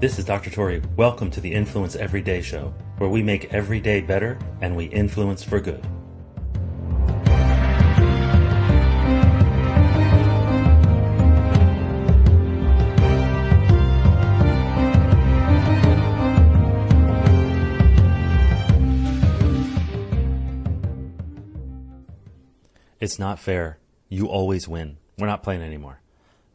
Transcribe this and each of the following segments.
This is Dr. Tori. Welcome to the Influence Everyday Show, where we make every day better and we influence for good. It's not fair. You always win. We're not playing anymore.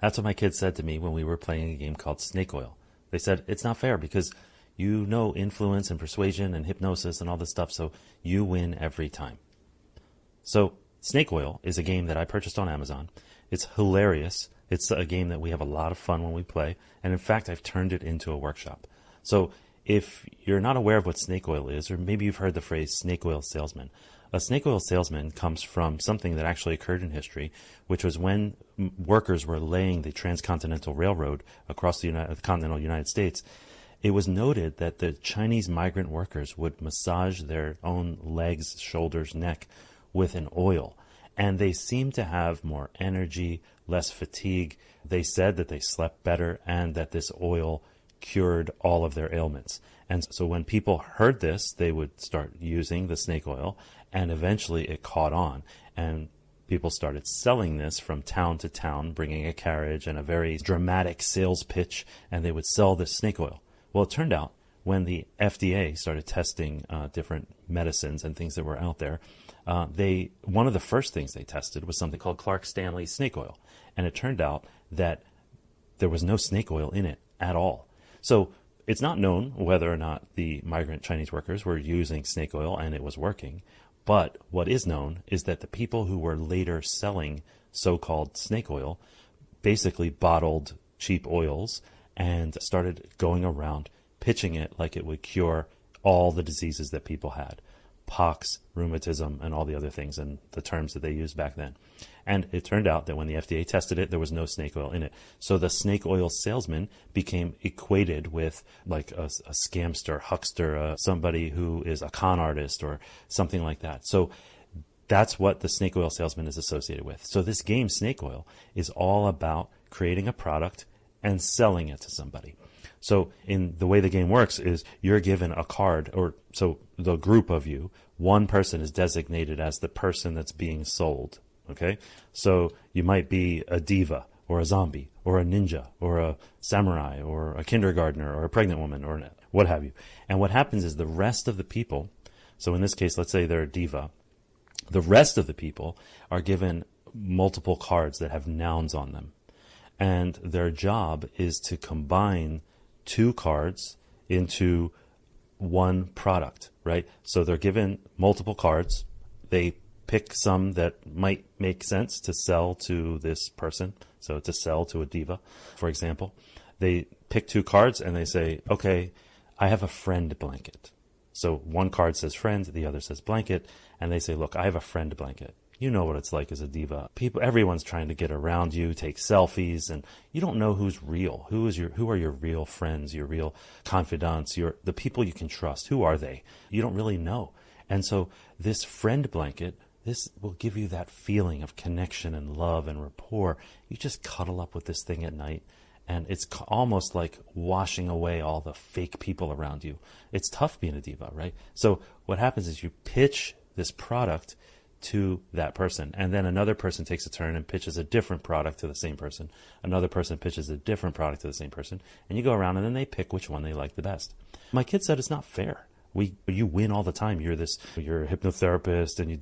That's what my kids said to me when we were playing a game called Snake Oil. They said, it's not fair because you know influence and persuasion and hypnosis and all this stuff, so you win every time. So Snake Oil is a game that I purchased on Amazon. It's hilarious. It's a game that we have a lot of fun when we play. And in fact, I've turned it into a workshop. So if you're not aware of what snake oil is, or maybe you've heard the phrase snake oil salesman, a snake oil salesman comes from something that actually occurred in history, which was when workers were laying the transcontinental railroad across the continental United States. It was noted that the Chinese migrant workers would massage their own legs, shoulders, neck with an oil. And they seemed to have more energy, less fatigue. They said that they slept better and that this oil cured all of their ailments. And so when people heard this, they would start using the snake oil, and eventually it caught on. And people started selling this from town to town, bringing a carriage and a very dramatic sales pitch, and they would sell this snake oil. Well, it turned out when the FDA started testing different medicines and things that were out there, one of the first things they tested was something called Clark Stanley snake oil. And it turned out that there was no snake oil in it at all. So it's not known whether or not the migrant Chinese workers were using snake oil and it was working. But what is known is that the people who were later selling so-called snake oil basically bottled cheap oils and started going around pitching it like it would cure all the diseases that people had. Pox, rheumatism, and all the other things, and the terms that they used back then. And it turned out that when the FDA tested it, there was no snake oil in it. So the snake oil salesman became equated with like a scamster, huckster, somebody who is a con artist or something like that. So that's what the snake oil salesman is associated with. So this game, Snake Oil, is all about creating a product and selling it to somebody. So in the way the game works is you're given a card, or so the group of you, one person is designated as the person that's being sold. Okay. So you might be a diva or a zombie or a ninja or a samurai or a kindergartner or a pregnant woman or what have you. And what happens is the rest of the people, so in this case, let's say they're a diva, the rest of the people are given multiple cards that have nouns on them. And their job is to combine two cards into one product, right? So they're given multiple cards. They pick some that might make sense to sell to this person. So to sell to a diva, for example, they pick two cards and they say, okay, I have a friend blanket. So one card says friend, the other says blanket. And they say, look, I have a friend blanket. You know what it's like as a diva. Everyone's trying to get around you, take selfies, and you don't know who's real. Who are your real friends, your real confidants, the people you can trust? Who are they? You don't really know. And so this friend blanket, this will give you that feeling of connection and love and rapport. You just cuddle up with this thing at night, and it's almost like washing away all the fake people around you. It's tough being a diva, right? So what happens is you pitch this product to that person, and then another person takes a turn and pitches a different product to the same person. Another person pitches a different product to the same person, and you go around and then they pick which one they like the best. My kid said it's not fair. You win all the time. You're a hypnotherapist, and you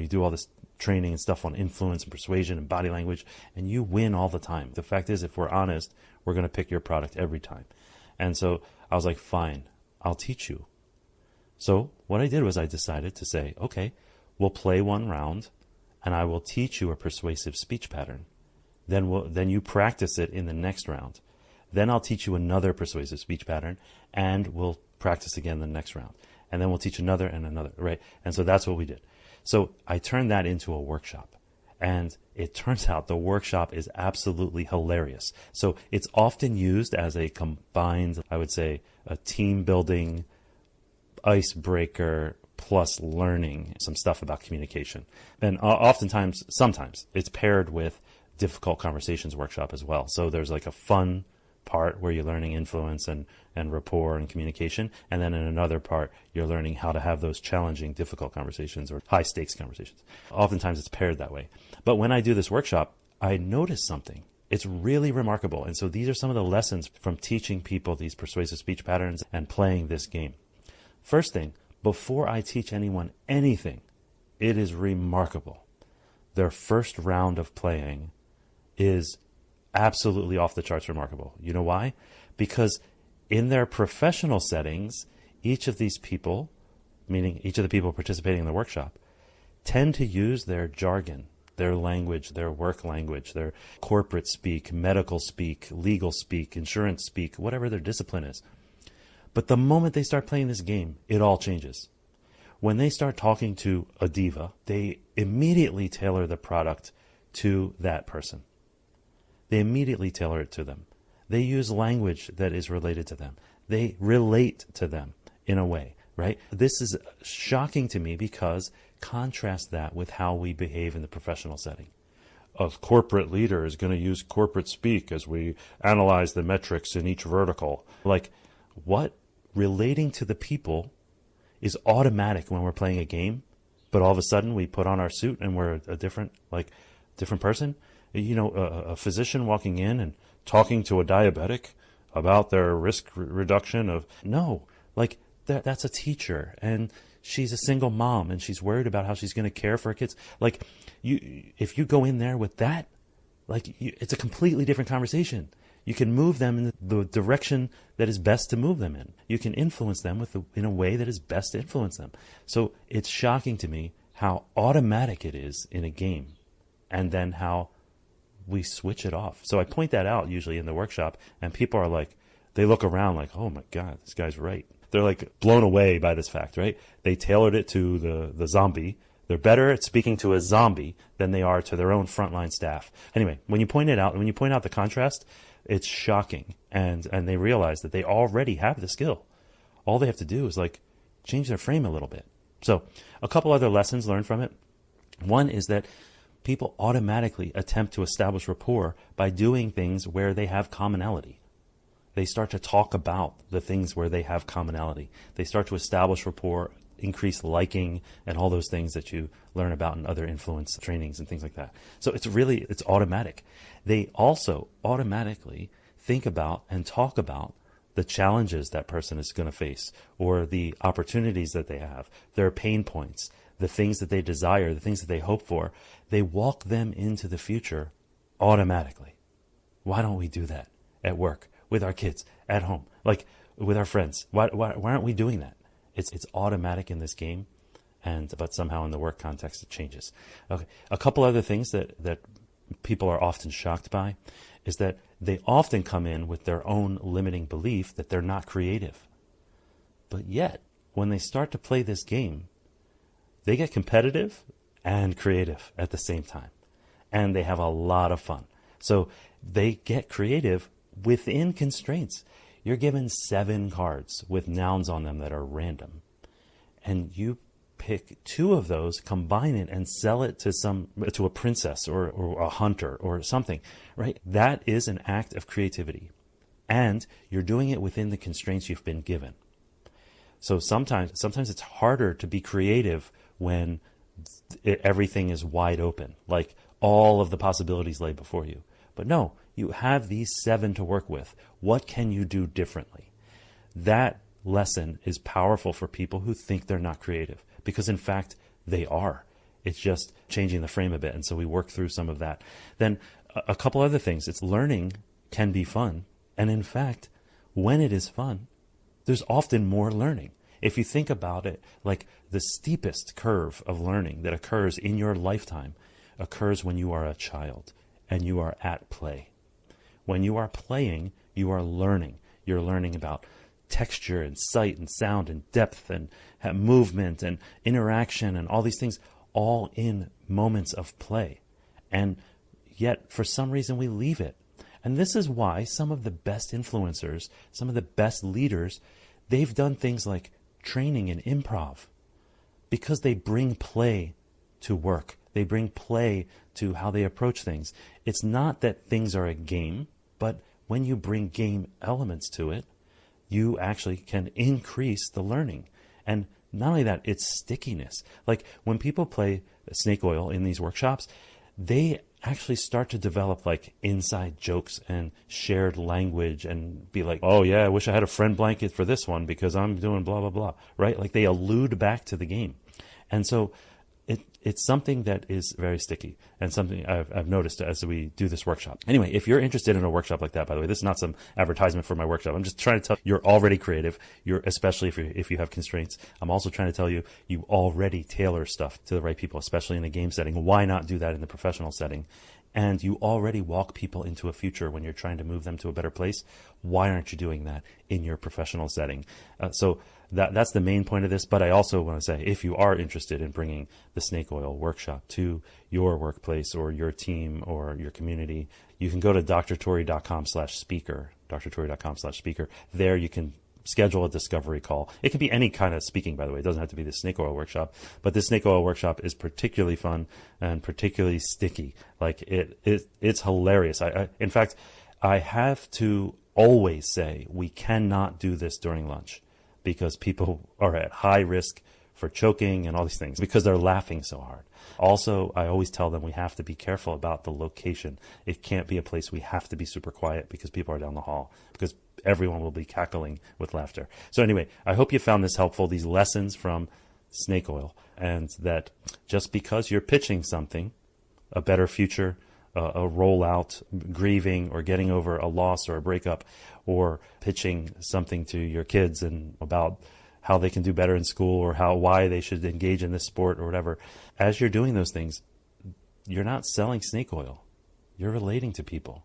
do all this training and stuff on influence and persuasion and body language, and you win all the time. The fact is, if we're honest, we're going to pick your product every time. And so I was like, fine, I'll teach you. So what I did was I decided to say, okay, we'll play one round, and I will teach you a persuasive speech pattern. Then you practice it in the next round. Then I'll teach you another persuasive speech pattern, and we'll practice again the next round. And then we'll teach another and another, right? And so that's what we did. So I turned that into a workshop. And it turns out the workshop is absolutely hilarious. So it's often used as a combined, I would say, a team building, icebreaker, plus learning some stuff about communication. And sometimes it's paired with difficult conversations workshop as well. So there's like a fun part where you're learning influence and rapport and communication. And then in another part, you're learning how to have those challenging, difficult conversations or high stakes conversations. Oftentimes it's paired that way. But when I do this workshop, I notice something. It's really remarkable. And so these are some of the lessons from teaching people these persuasive speech patterns and playing this game. First thing, before I teach anyone anything, it is remarkable. Their first round of playing is absolutely off the charts remarkable. You know why? Because in their professional settings, each of these people, meaning each of the people participating in the workshop, tend to use their jargon, their language, their work language, their corporate speak, medical speak, legal speak, insurance speak, whatever their discipline is. But the moment they start playing this game, it all changes. When they start talking to a diva, they immediately tailor the product to that person. They immediately tailor it to them. They use language that is related to them. They relate to them in a way, right? This is shocking to me because contrast that with how we behave in the professional setting. A corporate leader is going to use corporate speak as we analyze the metrics in each vertical. Like, what? Relating to the people is automatic when we're playing a game, but all of a sudden we put on our suit and we're a different person. You know, a physician walking in and talking to a diabetic about their risk reduction of, no, like that's a teacher and she's a single mom and she's worried about how she's going to care for her kids. Like, if you go in there with that, it's a completely different conversation. You can move them in the direction that is best to move them in. You can influence them in a way that is best to influence them. So it's shocking to me how automatic it is in a game, and then how we switch it off. So I point that out usually in the workshop, and people are like, they look around like, oh my God, this guy's right. They're like blown away by this fact, right? They tailored it to the zombie. They're better at speaking to a zombie than they are to their own frontline staff. Anyway, when you point out the contrast, it's shocking. And they realize that they already have the skill. All they have to do is change their frame a little bit. So a couple other lessons learned from it. One is that people automatically attempt to establish rapport by doing things where they have commonality. They start to talk about the things where they have commonality. They start to establish rapport, increase liking, and all those things that you learn about in other influence trainings and things like that. So it's automatic. They also automatically think about and talk about the challenges that person is going to face, or the opportunities that they have, their pain points, the things that they desire, the things that they hope for. They walk them into the future automatically. Why don't we do that at work, with our kids, at home, with our friends? Why aren't we doing that? It's automatic in this game, but somehow in the work context it changes. Okay, a couple other things that people are often shocked by is that they often come in with their own limiting belief that they're not creative. But yet, when they start to play this game, they get competitive and creative at the same time. And they have a lot of fun. So they get creative within constraints. You're given 7 cards with nouns on them that are random. And you pick 2 of those, combine it, and sell it to a princess or a hunter or something, right? That is an act of creativity. And you're doing it within the constraints you've been given. So sometimes it's harder to be creative when everything is wide open, like all of the possibilities lay before you. But no, you have these 7 to work with. What can you do differently? That lesson is powerful for people who think they're not creative, because in fact they are. It's just changing the frame a bit. And so we work through some of that. Then a couple other things. It's learning can be fun. And in fact, when it is fun, there's often more learning. If you think about it, like the steepest curve of learning that occurs in your lifetime occurs when you are a child and you are at play. When you are playing, you are learning. You're learning about texture and sight and sound and depth and movement and interaction and all these things, all in moments of play. And yet, for some reason, we leave it. And this is why some of the best influencers, some of the best leaders, they've done things like training in improv, because they bring play to work. They bring play to how they approach things. It's not that things are a game, but when you bring game elements to it, you actually can increase the learning. And not only that, it's stickiness. Like when people play snake oil in these workshops, they actually start to develop like inside jokes and shared language and be like, oh yeah, I wish I had a friend blanket for this one because I'm doing blah, blah, blah, right? Like they allude back to the game. And so it's something that is very sticky and something I've noticed as we do this workshop. Anyway, if you're interested in a workshop like that, by the way, this is not some advertisement for my workshop. I'm just trying to tell you, you're already creative. Especially if you have constraints. I'm also trying to tell you, you already tailor stuff to the right people, especially in a game setting. Why not do that in the professional setting? And you already walk people into a future when you're trying to move them to a better place. Why aren't you doing that in your professional setting? So that's the main point of this. But I also want to say, if you are interested in bringing the snake oil workshop to your workplace or your team or your community, you can go to drtori.com/speaker, drtori.com/speaker. There you can schedule a discovery call. It can be any kind of speaking, by the way. It doesn't have to be the snake oil workshop, but this snake oil workshop is particularly fun and particularly sticky. Like it's hilarious. In fact, I have to always say we cannot do this during lunch because people are at high risk for choking and all these things because they're laughing so hard. Also, I always tell them we have to be careful about the location. It can't be a place we have to be super quiet because people are down the hall, because everyone will be cackling with laughter. So anyway, I hope you found this helpful, these lessons from snake oil, and that just because you're pitching something, a better future, a rollout, grieving, or getting over a loss or a breakup, or pitching something to your kids and about how they can do better in school or why they should engage in this sport or whatever. As you're doing those things, you're not selling snake oil. You're relating to people.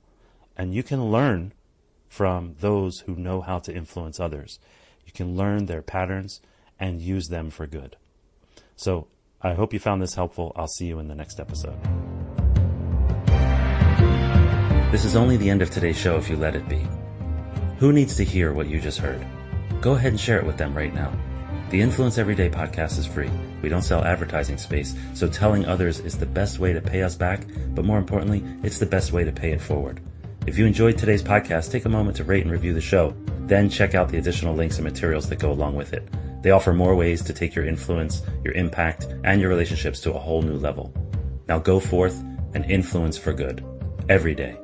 And you can learn from those who know how to influence others. You can learn their patterns and use them for good. So I hope you found this helpful. I'll see you in the next episode. This is only the end of today's show if you let it be. Who needs to hear what you just heard? Go ahead and share it with them right now. The Influence Everyday podcast is free. We don't sell advertising space, so telling others is the best way to pay us back, but more importantly, it's the best way to pay it forward. If you enjoyed today's podcast, take a moment to rate and review the show. Then check out the additional links and materials that go along with it. They offer more ways to take your influence, your impact, and your relationships to a whole new level. Now go forth and influence for good every day.